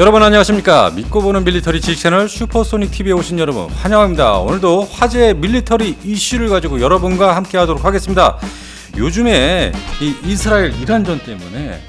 여러분 안녕하십니까. 믿고 보는 밀리터리 지식 채널 슈퍼소닉 TV에 오신 여러분 환영합니다. 오늘도 화제의 밀리터리 이슈를 가지고 여러분과 함께 하도록 하겠습니다. 요즘에 이 이스라엘 이란전 때문에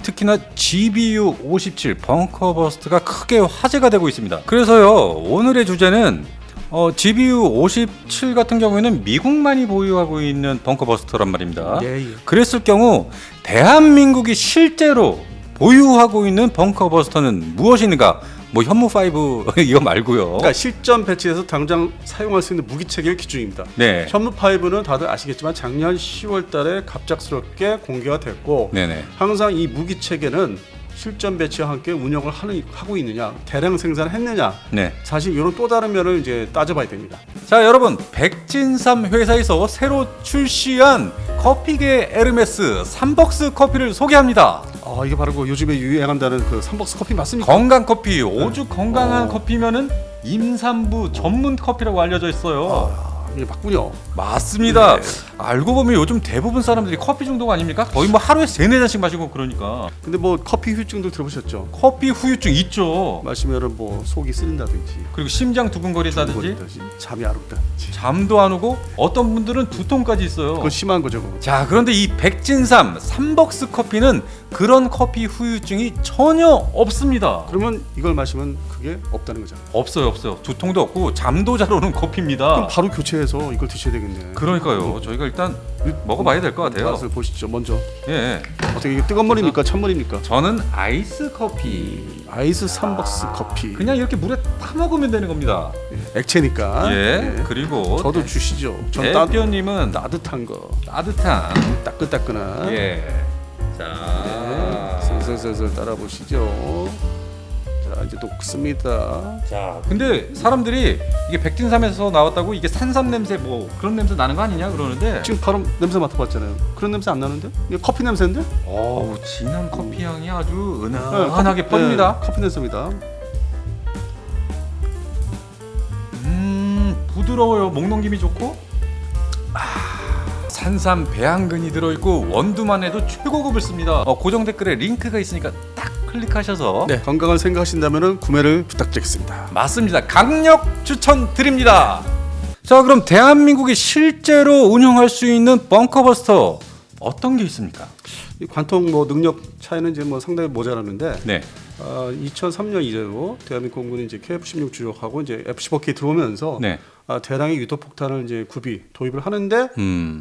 특히나 GBU-57 벙커버스트가 크게 화제가 되고 있습니다. 그래서요, 오늘의 주제는 GBU-57 같은 경우에는 미국만이 보유하고 있는 벙커버스터란 말입니다. 그랬을 경우 대한민국이 실제로 보유하고 있는 벙커버스터는 무엇인가? 뭐 현무5 이거 말고요. 그러니까 실전 배치에서 당장 사용할 수 있는 무기체계의 기준입니다. 네. 현무5는 다들 아시겠지만 작년 10월달에 갑작스럽게 공개가 됐고, 네네. 항상 이 무기체계는 실전 배치와 함께 운영을 하고 있느냐, 대량 생산했느냐, 네. 사실 이런 또 다른 면을 이제 따져봐야 됩니다. 자, 여러분, 백진삼 회사에서 새로 출시한 커피계 에르메스 삼벅스 커피를 소개합니다. 이게 바로 그 요즘에 유행한다는 그 삼벅스 커피 맞습니까? 건강 커피, 오죽 건강한 커피면은 임산부 전문 커피라고 알려져 있어요. 이게 맞군요. 맞습니다. 네. 알고 보면 요즘 대부분 사람들이 커피 중독 아닙니까? 거의 뭐 하루에 3-4잔씩 마시고 그러니까. 근데 뭐 커피 후유증도 들어보셨죠? 커피 후유증 있죠. 마시면은 뭐 속이 쓰린다든지, 그리고 심장 두근거린다든지, 잠이 안 온다든지. 잠도 안 오고, 어떤 분들은 두통까지 있어요. 그건 심한 거죠. 그거. 자, 그런데 이 백진삼 삼벅스 커피는 그런 커피 후유증이 전혀 없습니다. 그러면 이걸 마시면 그게 없다는 거잖아요. 없어요. 두통도 없고 잠도 잘 오는 커피입니다. 그럼 바로 교체해서 이걸 드셔야 되겠네. 그러니까요. 저희가 일단 먹어봐야 될 것 같아요. 맛을 보시죠. 먼저 예. 어떻게 이게 뜨거운 물입니까? 찬 물입니까? 저는 아이스 커피. 아이스 삼벅스 커피. 그냥 이렇게 물에 타 먹으면 되는 겁니다. 액체니까. 예. 예. 그리고 저도 주시죠. 전 대표님은 따뜻한 거, 따뜻한. 따끈따끈한. 예. 자, 슬슬슬슬 따라 보시죠. 자, 이제 녹습니다. 자, 근데 사람들이 이게 백진삼에서 나왔다고 이게 산삼 냄새 뭐 그런 냄새 나는 거 아니냐 그러는데, 지금 바로 냄새 맡아봤잖아요. 그런 냄새 안 나는데? 이게 커피 냄새인데? 어우, 진한 커피 향이 아주 은은하게 퍼집니다. 커피 냄새입니다. 부드러워요. 목 넘김이 좋고. 산삼 배양근이 들어있고 원두만 해도 최고급을 씁니다. 고정 댓글에 링크가 있으니까 딱 클릭하셔서. 네, 건강을 생각하신다면 구매를 부탁드리겠습니다. 맞습니다. 강력 추천드립니다. 자, 그럼 대한민국이 실제로 운영할 수 있는 벙커버스터 어떤 게 있습니까? 이 관통 뭐 능력 차이는 이제 뭐 상당히 모자라는데, 네. 2003년 이래로 대한민국 공군이 이제 KF-16 주력하고 이제 F-15K 들어오면서 네. 대량의 유도폭탄을 이제 도입을 하는데,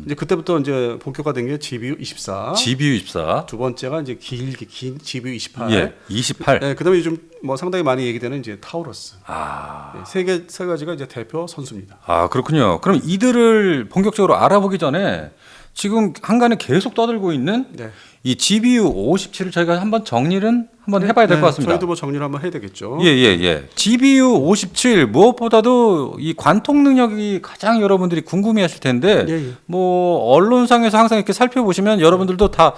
이제 그때부터 이제 본격화된 게 GBU-24. GBU-24. 두 번째가 이제 길게 긴 GBU-28. 예. 28. 네, 그다음에 요즘 뭐 상당히 많이 얘기되는 이제 타우러스. 아. 네, 세 가지가 이제 대표 선수입니다. 아, 그렇군요. 그럼 이들을 본격적으로 알아보기 전에 지금 한간에 계속 떠들고 있는 네. 이 GBU-57을 저희가 한번 정리를 한번 해봐야 될 것 같습니다. 저희도 뭐 정리를 한번 해야 되겠죠. 예. GBU-57 무엇보다도 이 관통 능력이 가장 여러분들이 궁금해하실 텐데, 예. 뭐 언론상에서 항상 이렇게 살펴보시면 여러분들도 다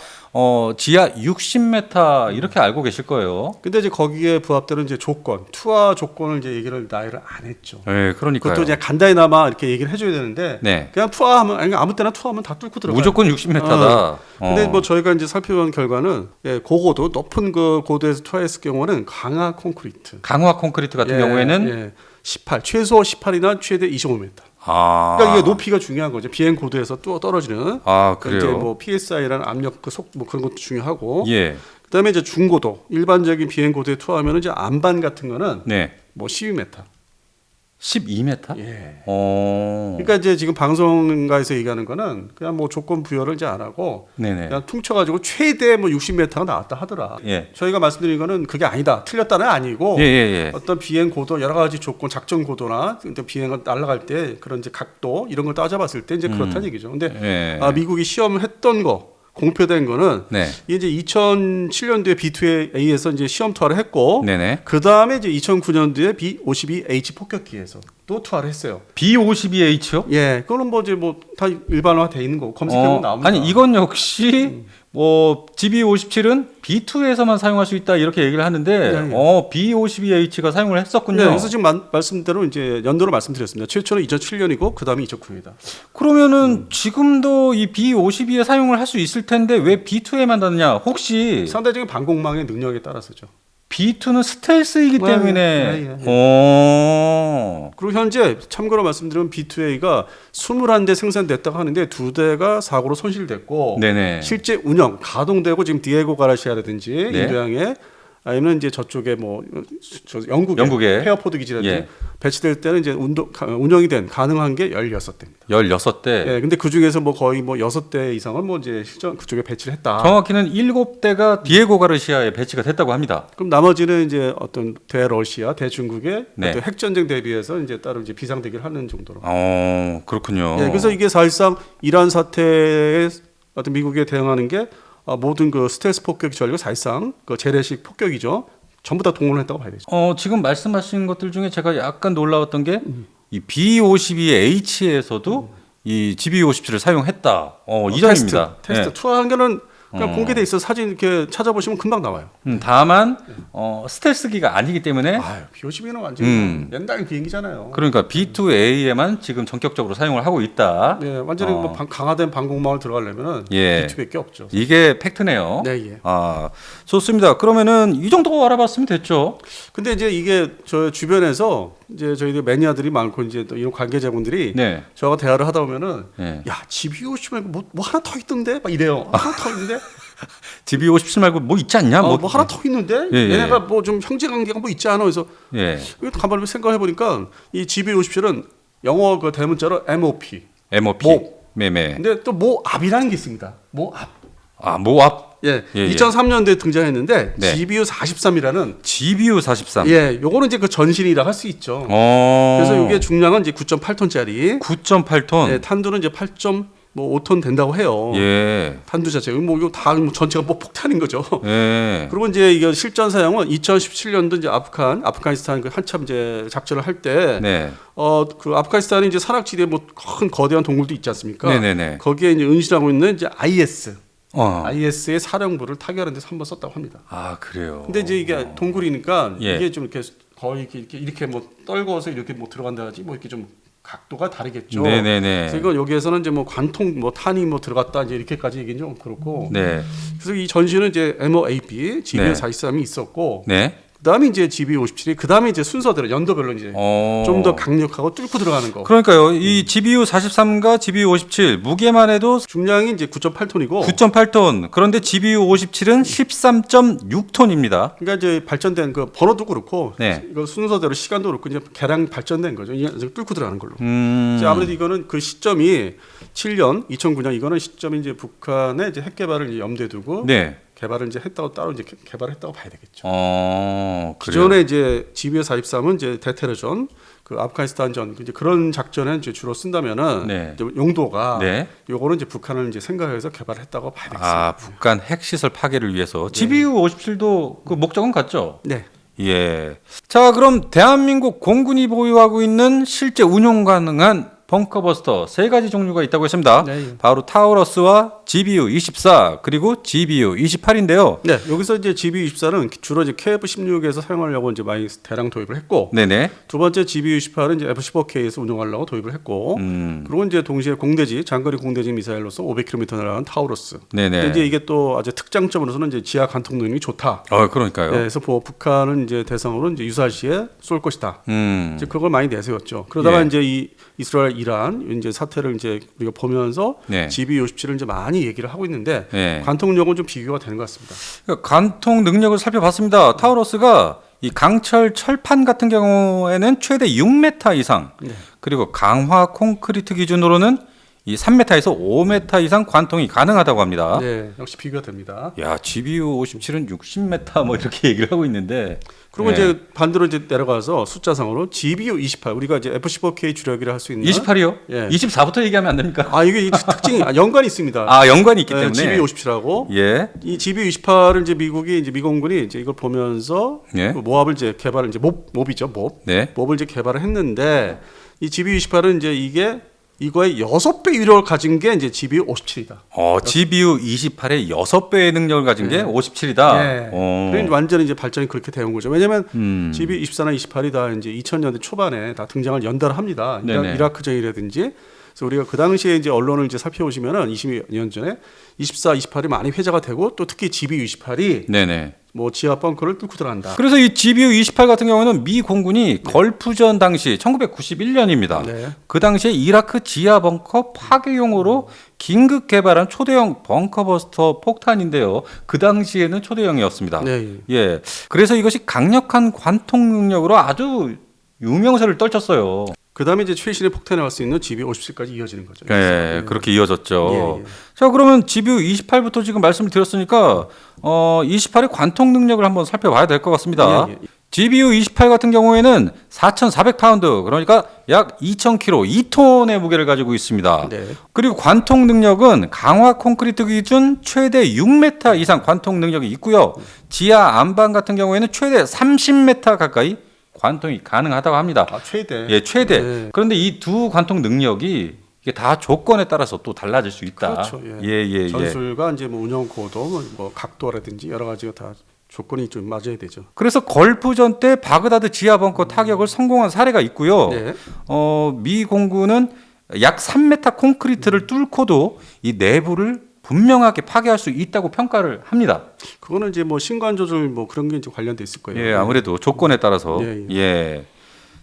지하 60m 이렇게 알고 계실 거예요. 근데 이제 거기에 부합되는 이제 조건, 투하 조건을 이제 얘기를 나열을 안 했죠. 네, 그러니까요. 그것도 이제 간단히나마 이렇게 얘기를 해줘야 되는데, 네. 그냥 투하하면 아무 때나 투하하면 다 뚫고 들어가요. 무조건 60m다. 근데 뭐 저희가 이제 살펴본 결과는 고고도 높은 그 고도에서 투하했을 경우는 강화 콘크리트, 강화 콘크리트 같은 경우에는 18 최소 18이나 최대 25m. 그러니까 이게 높이가 중요한 거죠. 비행 고도에서 또 떨어지는. 그래요. 이제 뭐 PSI라는 압력 뭐 그런 것도 중요하고. 예. 그다음에 이제 중고도 일반적인 비행 고도에 투하하면 이제 안반 같은 거는 네. 뭐 12m. 12m? 예. 어. 그러니까 이제 지금 방송가에서 얘기하는 거는 그냥 뭐 조건 부여를 이제 안 하고 네네. 그냥 퉁쳐가지고 최대 뭐 60m가 나왔다 하더라. 예. 저희가 말씀드린 거는 그게 아니다. 틀렸다는 아니고 예. 어떤 비행 고도 여러 가지 조건, 작전 고도나 비행을 날아갈 때 그런 이제 각도 이런 걸 따져봤을 때 이제 그렇다는 얘기죠. 근데 예. 미국이 시험을 했던 거. 공표된 거는 네. 이제 2007년도에 B2A에서 이제 시험 투하를 했고, 네네. 그 다음에 이제 2009년도에 B52H 폭격기에서 또 투하를 했어요. B52H요? 예, 그거는 뭐 이제 뭐 다 일반화돼 있는 거고 검색해보면 나옵니다. 아니 이건 역시 뭐 GB57은 B2에서만 사용할 수 있다 이렇게 얘기를 하는데 B52H가 사용을 했었군요. 네, 그래서 지금 말씀대로 이제 연도로 말씀드렸습니다. 최초는 2007년이고 그 다음에 2009년이다. 그러면은 지금도 이 B52에 사용을 할 수 있을 텐데 왜 B2에만 닿느냐? 혹시 상대적인 방공망의 능력에 따라서죠. B2는 스텔스이기 네, 때문에. 그리고 현재 참고로 말씀드리면 B2A가 21대 생산됐다고 하는데 2대가 사고로 손실됐고 네네. 실제 운영 가동되고 지금 디에고 가라시아라든지 네. 인도양에 아니면 이제 저쪽에 뭐 영국의 페어포드 기지라든지 예. 배치될 때는 이제 운영이 된 가능한 게 16대입니다. 16대. 예, 근데 그 중에서 뭐 거의 뭐 6대 이상을 뭐 이제 실전 그쪽에 배치를 했다. 정확히는 7대가 디에고 가르시아에 배치가 됐다고 합니다. 그럼 나머지는 이제 어떤 대러시아, 대중국의 네. 어떤 핵전쟁 대비해서 이제 따로 이제 비상대기를 하는 정도로. 그렇군요. 예, 그래서 이게 사실상 이란 사태에 어떤 미국에 대응하는 게 모든 그 스텔스 폭격 전략 사실상 그 재래식 폭격이죠. 전부 다 동원을 했다고 봐야 되죠. 지금 말씀하신 것들 중에 제가 약간 놀라웠던 게 이 B-52H에서도 이 GB-57을 사용했다. 이 점입니다. 테스트 예. 투하한 거는 그냥 공개돼 있어 사진 이렇게 찾아보시면 금방 나와요. 다만 스텔스기가 아니기 때문에 B-52는 완전히 맨날 비행기잖아요. 그러니까 B2A에만 지금 전격적으로 사용을 하고 있다. 네, 완전히 뭐 강화된 방공망을 들어가려면은 예. B2밖에 없죠. 이게 팩트네요. 네, 예. 좋습니다. 그러면은 이 정도 알아봤으면 됐죠. 근데 이제 이게 저 주변에서 이제 저희들 매니아들이 많고 이제 또 이런 관계자분들이 네. 저하고 대화를 하다 보면은 네. 야, GB-50 말고 뭐 하나 더 있던데 막 이래요. 하나 더 있는데 GB-57 말고 뭐 있지 않냐? 뭐 하나 더 있는데 예, 예. 얘네가 뭐 좀 형제 관계가 뭐 있지 않아. 그래서 예. 가만히 생각해 보니까 이 GB-57은 영어 그 대문자로 MOP. MOP. 모. 매매. 근데 또 모압이라는 게 있습니다. 모압. 모압. 예. 예. 2003년도에 등장했는데 네. GBU-43이라는 GBU-43. 예, 요거는 이제 그 전신이라 할 수 있죠. 그래서 이게 중량은 이제 9.8톤짜리. 9.8톤. 예, 탄두는 이제 8.5톤 된다고 해요. 예. 탄두 자체가 뭐 이거 다 전체가 뭐 폭탄인 거죠. 예. 그리고 이제 이게 실전 사용은 2017년도 이제 아프가니스탄 그 한참 이제 작전을 할 때 네. 그 아프가니스탄이 이제 사락지대에 뭐 큰 거대한 동굴도 있지 않습니까? 네네네. 거기에 이제 은신하고 있는 이제 IS. 어. IS의 사령부를 타결하는 데서 한번 썼다고 합니다. 아, 그래요. 근데 이제 이게 동굴이니까 예. 이게 좀 이렇게 거의 이렇게 뭐 떨궈서 이렇게 뭐 들어간다든지 뭐 이렇게 좀 각도가 다르겠죠. 네네네. 그래서 이거 여기에서는 이제 뭐 관통 뭐 탄이 뭐 들어갔다 이제 이렇게까지 얘기는 좀 그렇고. 네. 그래서 이 전시는 이제 MOAB, GB-43이 있었고, 네. 그다음에 이제 GB-57이 그다음에 이제 순서대로 연도별로 이제 좀 더 강력하고 뚫고 들어가는 거. 그러니까요. 이 GBU-43과 GBU-57 무게만 해도 중량이 이제 9.8톤이고 9.8톤. 그런데 GBU-57은 13.6톤입니다. 그러니까 이제 발전된 그 번호도 그렇고 네. 이거 순서대로 시간도 그렇고 이제 개량 발전된 거죠. 이게 뚫고 들어가는 걸로. 음. 이제 아무래도 이거는 그 시점이 7년, 2009년 이거는 시점이 이제 북한의 이제 핵 개발을 이제 염두에 두고 네. 개발을 이제 했다고 따로 이제 개발했다고 봐야 되겠죠. 그래요. 기존에 이제 GBU-43은 이제 대테러전, 그 아프가니스탄전 이제 그런 작전에 이제 주로 쓴다면은 네. 이제 용도가 네. 요거는 이제 북한을 이제 생각해서 개발했다고 봐야 되겠습니다. 북한 핵시설 파괴를 위해서 GBU-57도 그 목적은 같죠? 네. 예. 자, 그럼 대한민국 공군이 보유하고 있는 실제 운용 가능한 벙커버스터 세 가지 종류가 있다고 했습니다. 네. 바로 타우러스와 GBU-24 그리고 GBU-28인데요. 네, 여기서 이제 GBU-24는 주로 이제 KF-16에서 사용하려고 이제 많이 대량 도입을 했고, 네네. 두 번째 GBU-28은 이제 F-15K에서 운용하려고 도입을 했고, 그리고 이제 동시에 공대지 장거리 공대지 미사일로서 500km 날아가는 타우러스. 네네. 근데 이제 이게 또 아주 특장점으로서는 이제 지하 관통 능력이 좋다. 그러니까요. 네, 그래서 북한은 이제 대상으로 이제 유사시에 쏠 것이다. 이제 그걸 많이 내세웠죠. 그러다가 예. 이제 이 이스라엘, 이란 이제 사태를 이제 우리가 보면서 네. GBU-57을 이제 많이 얘기를 하고 있는데 네. 관통력은 좀 비교가 되는 것 같습니다. 그러니까 관통 능력을 살펴봤습니다. 타우러스가 이 강철 철판 같은 경우에는 최대 6m 이상, 그리고 강화 콘크리트 기준으로는 이 3m에서 5m 이상 관통이 가능하다고 합니다. 네, 역시 비교가 됩니다. 야, GBU-57은 60m 뭐 이렇게 얘기를 하고 있는데. 그리고 네. 이제 반대로 이제 내려가서 숫자상으로 GBU-28 우리가 이제 F-15K 주력이라 할 수 있는 28이요? 예. 24부터 얘기하면 안 됩니까? 이게 이 특징이 연관이 있습니다. 연관이 있기 때문에. GBU-57하고 예. 이 GBU-28을 이제 미국이 이제 미공군이 이제 이걸 보면서 예. 그 모압을 이제 개발을 이제 몹이죠, 몹. 네. 몹을 이제 개발을 했는데 이 GBU-28은 이제 이게 이거의 6배 위력을 가진 게 이제 GBU-57이다. GBU-28의 6배의 능력을 가진 게 57이다. 네. 그러니까 완전히 이제 발전이 그렇게 되는 거죠. 왜냐하면 GBU-24나 28이 다 이제 2000년대 초반에 다 등장을 연달아 합니다. 네네. 이라크전이라든지 그래서 우리가 그 당시에 이제 언론을 이제 살펴보시면은 20년 전에 24, 28이 많이 회자가 되고 또 특히 GBU-28이 네네. 뭐 지하 벙커를 뚫고 들어간다. 그래서 이 GBU-28 같은 경우는 미 공군이 걸프전 당시 1991년입니다. 네. 그 당시에 이라크 지하 벙커 파괴용으로 긴급 개발한 초대형 벙커버스터 폭탄인데요. 그 당시에는 초대형이었습니다. 네. 예. 그래서 이것이 강력한 관통 능력으로 아주 유명세를 떨쳤어요. 그다음에 이제 최신의 폭탄에 갈 수 있는 GBU-57까지 이어지는 거죠. 예, 그렇게 이어졌죠. 예, 예. 자, 그러면 GBU-28부터 지금 말씀을 드렸으니까 28의 관통 능력을 한번 살펴봐야 될 것 같습니다. 예, 예. GBU-28 같은 경우에는 4,400파운드, 그러니까 약 2,000kg, 2톤의 무게를 가지고 있습니다. 네. 그리고 관통 능력은 강화 콘크리트 기준 최대 6m 이상 관통 능력이 있고요. 지하 안방 같은 경우에는 최대 30m 가까이 관통이 가능하다고 합니다. 아, 최대. 예, 최대. 네. 그런데 이 두 관통 능력이 이게 다 조건에 따라서 또 달라질 수 있다. 그렇죠. 예. 전술과 이제 뭐 운영 고도, 뭐 각도라든지 여러 가지가 다 조건이 좀 맞아야 되죠. 그래서 걸프전 때 바그다드 지하 벙커 타격을 성공한 사례가 있고요. 네. 미 공군은 약 3m 콘크리트를 뚫고도 이 내부를 분명하게 파괴할 수 있다고 평가를 합니다. 그거는 이제 뭐 신관 조절 뭐 그런 게 이제 관련돼 있을 거예요. 예, 아무래도 조건에 따라서. 예, 예.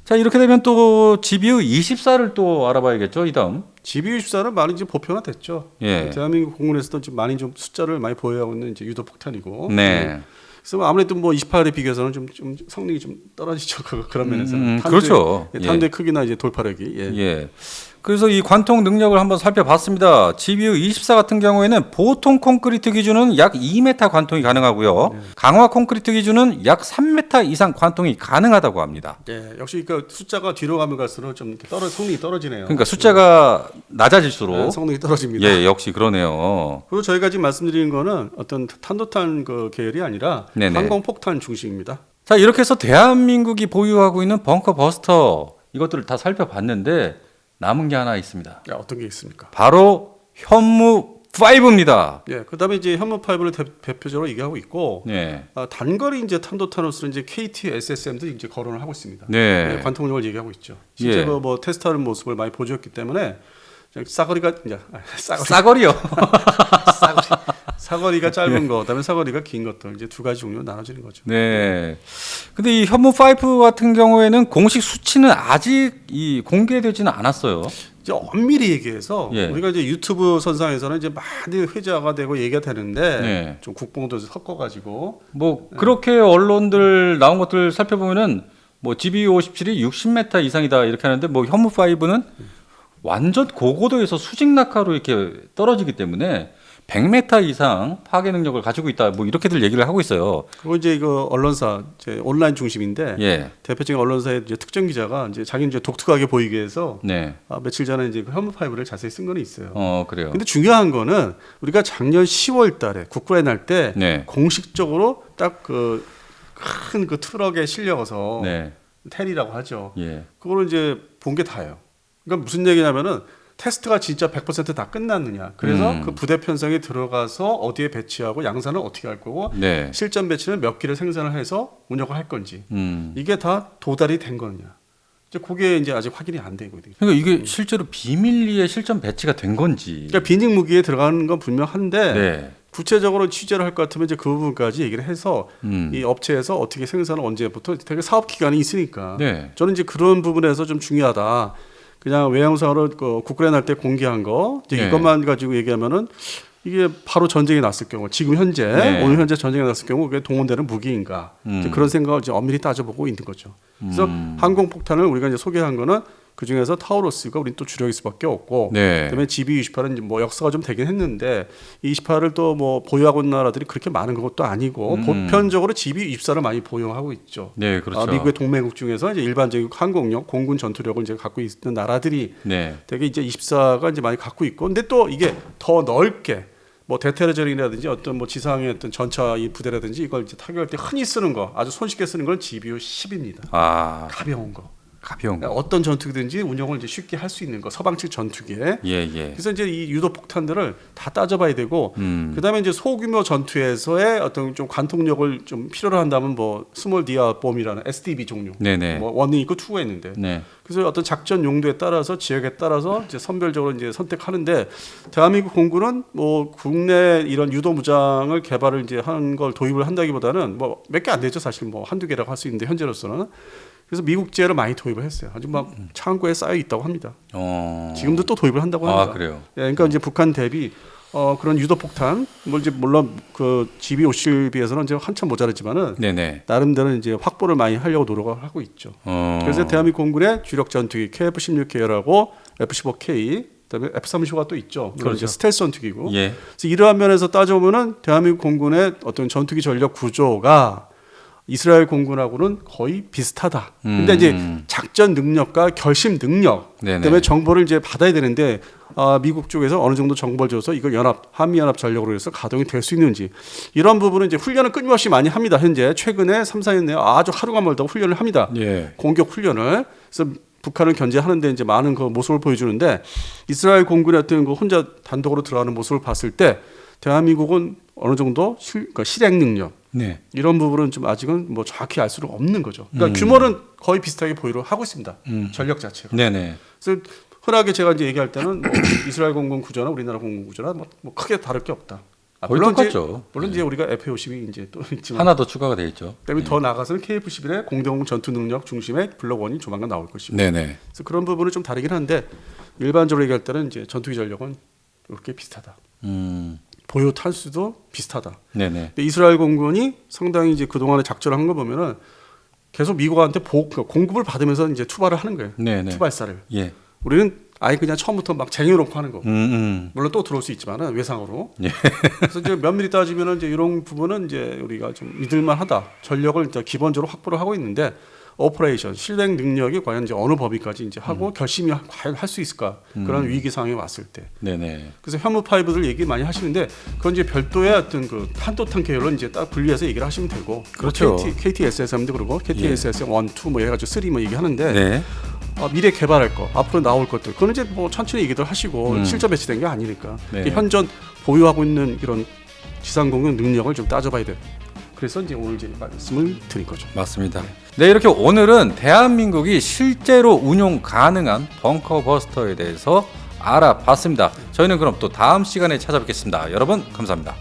자, 이렇게 되면 또 GBU-24를 또 알아봐야겠죠, 이 다음. GBU-14는 많이 이제 보편화됐죠. 예. 대한민국 공군에서도 지금 많이 좀 숫자를 많이 보유하고 있는 이제 유도 폭탄이고. 네. 그래서 아무래도 뭐 28에 비교해서는 좀 성능이 좀 떨어지죠. 그런 면에서. 그렇죠. 탄두의 크기나 이제 돌파력이. 예. 예. 그래서 이 관통 능력을 한번 살펴봤습니다. GBU-24 같은 경우에는 보통 콘크리트 기준은 약 2m 관통이 가능하고요. 강화 콘크리트 기준은 약 3m 이상 관통이 가능하다고 합니다. 예. 역시 그 숫자가 뒤로 가면 갈수록 좀 이렇게 성능이 떨어지네요. 그러니까 숫자가 낮아질수록 네, 성능이 떨어집니다. 예, 역시 그러네요. 그리고 저희가 지금 말씀드리는 거는 어떤 탄도탄 그 계열이 아니라 네네. 항공폭탄 중심입니다. 자, 이렇게 해서 대한민국이 보유하고 있는 벙커 버스터 이것들을 다 살펴봤는데 남은 게 하나 있습니다. 야, 어떤 게 있습니까? 바로 현무 5입니다. 예, 그다음에 이제 현무5를 대표적으로 얘기하고 있고 네. 단거리 이제 탄도탄으로서는 이제 KT SSM도 이제 거론을 하고 있습니다. 네. 관통력을 얘기하고 있죠. 실제 예. 뭐 테스트하는 모습을 많이 보여줬기 때문에 싸거리가 이제 싸거리요. 사거리가 짧은 거, 그다음에 사거리가 긴 것들 이제 두 가지 종류로 나눠지는 거죠. 네. 근데 이 현무 5 같은 경우에는 공식 수치는 아직 공개되지는 않았어요. 이제 엄밀히 얘기해서 예. 우리가 이제 유튜브 선상에서는 이제 많이 회자가 되고 얘기가 되는데 네. 좀 국뽕도 섞어가지고 뭐 그렇게 언론들 나온 것들 살펴보면은 뭐 GBU-57이 60m 이상이다 이렇게 하는데 뭐 현무 5는 완전 고고도에서 수직 낙하로 이렇게 떨어지기 때문에 100m 이상 파괴 능력을 가지고 있다. 뭐 이렇게들 얘기를 하고 있어요. 그리고 이제 그 언론사 이제 온라인 중심인데 예. 대표적인 언론사의 이제 특정 기자가 이제 자기는 이제 독특하게 보이게 해서 네. 며칠 전에 이제 그 현무5를 자세히 쓴 거는 있어요. 그래요. 근데 중요한 거는 우리가 작년 10월달에 국군에 날 때 네. 공식적으로 딱 그 큰 그 트럭에 실려서 네. 텔이라고 하죠. 예. 그거를 이제 본 게 다예요. 그러니까 무슨 얘기냐면은 테스트가 진짜 100%다 끝났느냐. 그래서 그 부대 편성에 들어가서 어디에 배치하고 양산을 어떻게 할 거고 네. 실전 배치는 몇 기를 생산을 해서 운영을 할 건지 이게 다 도달이 된 거냐. 이제 그게 이제 아직 확인이 안 되고 있거든요. 그러니까 이게 실제로 비밀리에 실전 배치가 된 건지. 그러니까 비닉 무기에 들어가는 건 분명한데 네. 구체적으로 취재를 할 것 같으면 이제 그 부분까지 얘기를 해서 이 업체에서 어떻게 생산을 언제부터 되게 사업 기간이 있으니까 네. 저는 이제 그런 부분에서 좀 중요하다. 그냥 외형상으로 그 국군에 날 때 공개한 거 이제 네. 이것만 가지고 얘기하면은 이게 바로 전쟁이 났을 경우 지금 현재 네. 오늘 현재 전쟁이 났을 경우 그게 동원되는 무기인가 이제 그런 생각을 이제 엄밀히 따져보고 있는 거죠. 그래서 항공폭탄을 우리가 이제 소개한 거는 그 중에서 타우로스가 우리 또 주력일 수밖에 없고, 네. 그다음에 GBU-28은 뭐 역사가 좀 되긴 했는데 28을 또 뭐 보유하고 있는 나라들이 그렇게 많은 것도 아니고 보편적으로 GBU-24를 많이 보유하고 있죠. 네, 그렇죠. 미국의 동맹국 중에서 이제 일반적인 항공력, 공군 전투력을 이제 갖고 있는 나라들이 네. 되게 이제 24가 이제 많이 갖고 있고, 근데 또 이게 더 넓게 뭐 대테러전이라든지 어떤 뭐 지상의 어떤 전차 이 부대라든지 이걸 이제 타격할 때 흔히 쓰는 거, 아주 손쉽게 쓰는 건 GBU-10입니다. 아, 가벼운 거. 가벼운 거. 어떤 전투기든지 운용을 이제 쉽게 할 수 있는 거 서방식 전투기에. 예. 그래서 이제 이 유도 폭탄들을 다 따져봐야 되고 그다음에 이제 소규모 전투에서의 어떤 좀 관통력을 좀 필요로 한다면 뭐 스몰 디아 봄이라는 SDB 종류. 네네. 뭐 원이 있고 투가 있는데. 네. 그래서 어떤 작전 용도에 따라서 지역에 따라서 이제 선별적으로 이제 선택하는데 대한민국 공군은 뭐 국내 이런 유도 무장을 개발을 이제 한 걸 도입을 한다기보다는 뭐 몇 개 안 되죠 사실 뭐 한두 개라고 할 수 있는데 현재로서는 그래서 미국제를 많이 도입을 했어요. 아주 막 창고에 쌓여 있다고 합니다. 지금도 또 도입을 한다고 합니다. 아 그래요. 예, 그러니까 이제 북한 대비 그런 유도 폭탄 뭐 이제 물론 그 GB-50에 비해서는 이제 한참 모자르지만은 네네. 나름대로 이제 확보를 많이 하려고 노력을 하고 있죠. 그래서 대한민국 공군의 주력 전투기 KF-16 계열하고 F-15K 그다음에 F-35가 또 있죠. 물론 이제 스텔스 전투기고. 예. 그래서 이러한 면에서 따져보면은 대한민국 공군의 어떤 전투기 전력 구조가 이스라엘 공군하고는 거의 비슷하다. 근데 이제 작전 능력과 결심 능력 네네. 때문에 정보를 이제 받아야 되는데 미국 쪽에서 어느 정도 정보를 줘서 이거 한미 연합 전력으로 해서 가동이 될 수 있는지 이런 부분은 이제 훈련을 끊임없이 많이 합니다. 현재 최근에 3-4년 내에 아주 하루가 멀다고 훈련을 합니다. 예. 공격 훈련을. 그래서 북한을 견제하는데 이제 많은 그 모습을 보여주는데 이스라엘 공군의 어떤 그 혼자 단독으로 들어가는 모습을 봤을 때 대한민국은 어느 정도 그러니까 실행 능력 네. 이런 부분은 좀 아직은 뭐 정확히 알 수는 없는 거죠. 그러니까 규모는 거의 비슷하게 보이려 하고 있습니다. 전력 자체가. 네네. 그래서 흔하게 제가 이제 얘기할 때는 뭐 이스라엘 공군 구조나 우리나라 공군 구조나 뭐 크게 다를 게 없다. 거의 똑같죠. 물론 이제 우리가 F-50이 이제 또 있지만 하나 더 추가가 돼 있죠. 그다음에 더 나아가서는 KF-11의 공동 전투 능력 중심의 블록 1이 조만간 나올 것이고. 네네. 그래서 그런 부분은 좀 다르긴 한데 일반적으로 얘기할 때는 이제 전투기 전력은 이렇게 비슷하다. 보유 탄수도 비슷하다. 네네. 근데 이스라엘 공군이 상당히 이제 그동안에 작전을 한 거 보면은 계속 미국한테 공급을 받으면서 이제 투발을 하는 거예요. 네네. 투발사를. 예. 우리는 아예 그냥 처음부터 막 쟁여놓고 하는 거고. 물론 또 들어올 수 있지만은 외상으로. 예. 그래서 이제 면밀히 따지면은 이제 이런 부분은 이제 우리가 좀 믿을만하다. 전력을 이제 기본적으로 확보를 하고 있는데 오퍼레이션 실행 능력이 과연 이제 어느 범위까지 이제 하고 결심이 과연 할 수 있을까 그런 위기 상황에 왔을 때. 네네. 그래서 현무 파이브들 얘기 많이 하시는데 그건 이제 별도의 어떤 그 한도탄 계열로 이제 딱 분리해서 얘기를 하시면 되고. 그렇죠. KTSSM도 그러고 KTSSM 1, 2 뭐 해가지고 3 뭐 얘기하는데. 네. 미래 개발할 거, 앞으로 나올 것들, 그건 이제 뭐 천천히 얘기들 하시고 실전 배치된 게 아니니까 네. 현존 보유하고 있는 이런 지상공격 능력을 좀 따져봐야 돼. 그래서 이제 오늘 이제 말씀을 드린 거죠. 맞습니다. 네, 이렇게 오늘은 대한민국이 실제로 운용 가능한 벙커 버스터에 대해서 알아봤습니다. 저희는 그럼 또 다음 시간에 찾아뵙겠습니다. 여러분 감사합니다.